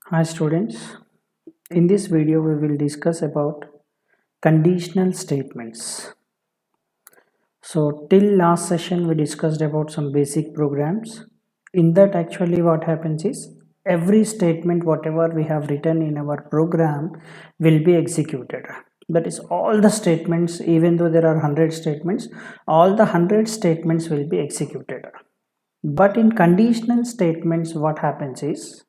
Hi students, in this video we will discuss about conditional statements. So till last session we discussed about some basic programs. In that actually what happens is every statement whatever we have written in our program will be executed. That is all the statements, even though there are 100 statements, all the 100 statements will be executed. But in conditional statements what happens is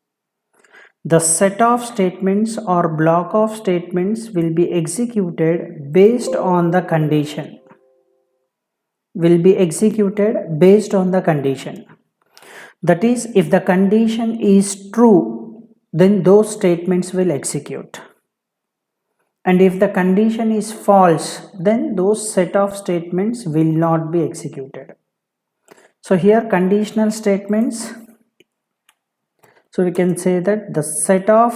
the set of statements or block of statements will be executed based on the condition. That is, if the condition is true, then those statements will execute. And if the condition is false, then those set of statements will not be executed. So here conditional statements. So we can say that the set of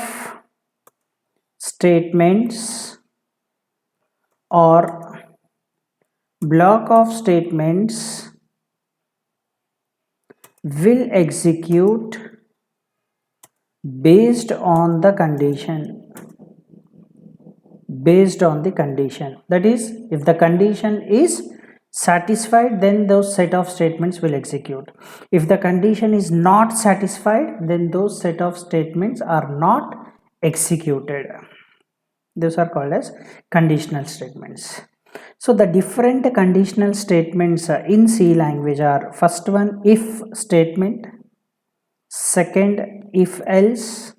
statements or block of statements will execute based on the condition. That is, if the condition is satisfied, then those set of statements will execute. If the condition is not satisfied, then those set of statements are not executed. Those are called as conditional statements. So the different conditional statements in C language are: first one, if statement; second, if else;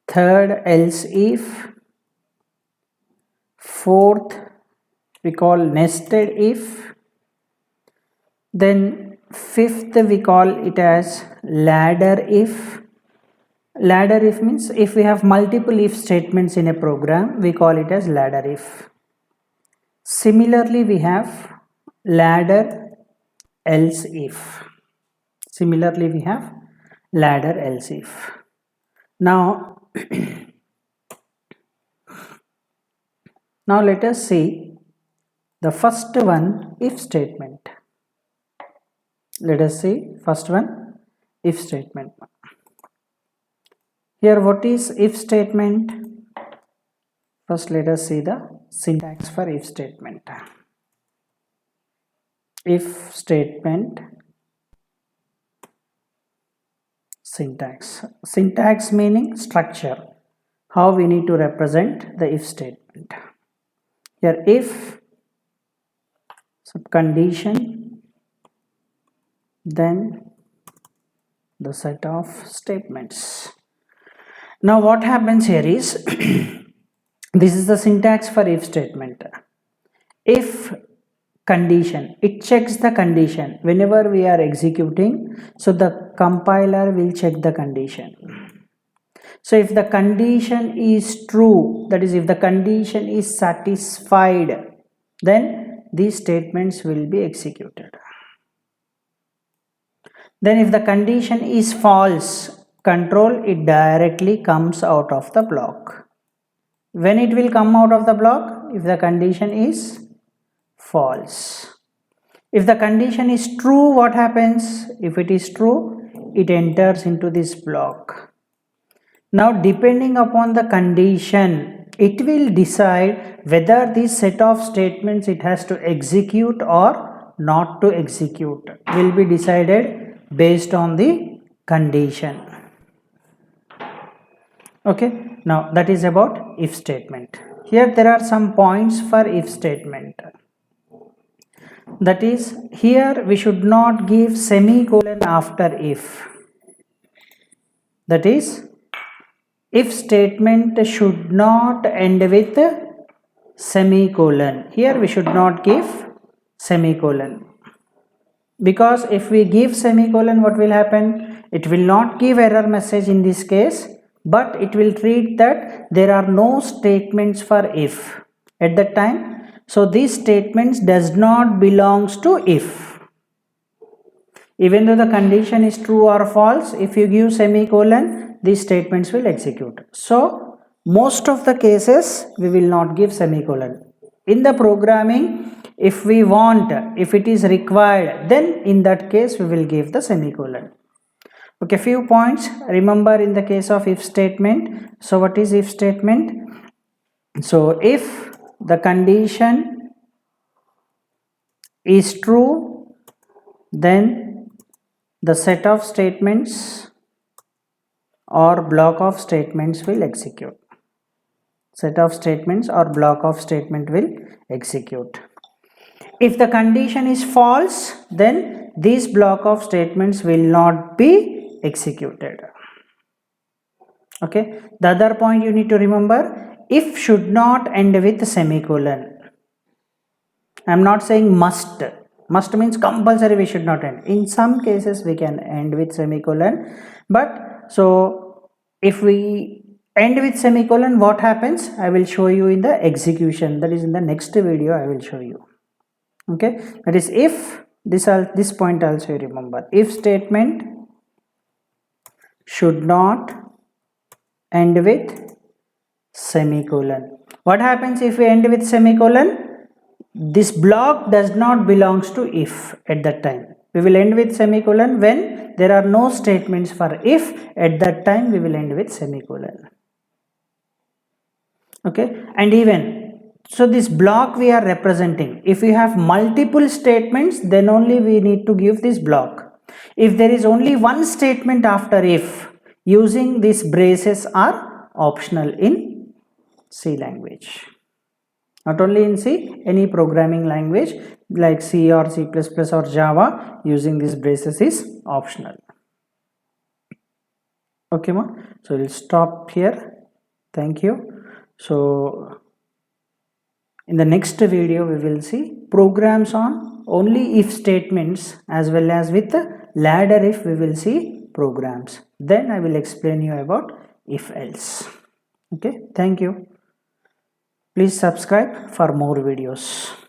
third, else if; fourth, we call nested if; then fifth, we call it as ladder if. Ladder if means if we have multiple if statements in a program, we call it as ladder if. Similarly, we have ladder else if. Now, now let us see the first one, if statement. Here, what is if statement? First, let us see the syntax for if statement. If statement syntax. Syntax meaning structure, how we need to represent the if statement. Here, if condition, then the set of statements. Now what happens here is this is the syntax for if statement. If condition, it checks the condition whenever we are executing, so the compiler will check the condition. So if the condition is true, that is if the condition is satisfied, then these statements will be executed. Then if the condition is false, control, it directly comes out of the block. When it will come out of the block? If the condition is false. If the condition is true, what happens? If it is true, it enters into this block. Now depending upon the condition, it will decide whether this set of statements it has to execute or not to execute. Will be decided based on the condition. Okay, now that is about if statement. Here there are some points for if statement. That is, here we should not give semicolon after if. That is, if statement should not end with semicolon. Here we should not give semicolon. Because if we give semicolon, what will happen? It will not give error message in this case, but it will treat that there are no statements for if at that time. So these statements does not belongs to if. Even though the condition is true or false, if you give semicolon, these statements will execute. So most of the cases we will not give semicolon. In the programming, if we want, if it is required, then in that case we will give the semicolon. Okay, few points remember in the case of if statement. So what is if statement? So if the condition is true, then the set of statements or block of statements will execute. Set of statements or block of statement will execute. If the condition is false, then this block of statements will not be executed. Okay, the other point you need to remember, if should not end with semicolon. I am not saying must. Must means compulsory we should not end. In some cases we can end with semicolon, but so if we end with semicolon, what happens? I will show you in the execution. That is in the next video I will show you. Okay, that is if this point also you remember. If statement should not end with semicolon. What happens if we end with semicolon? This block does not belongs to if at that time. We will end with semicolon when there are no statements for if. At that time we will end with semicolon. Okay, and even so this block we are representing, if we have multiple statements, then only we need to give this block. If there is only one statement after if, using these braces are optional in C language. Not only in C, any programming language like C or C++ or Java, using these braces is optional. Okay, ma? So we'll stop here. Thank you. So in the next video we will see programs on only if statements, as well as with ladder if we will see programs. Then I will explain you about if else. Okay, thank you. Please subscribe for more videos.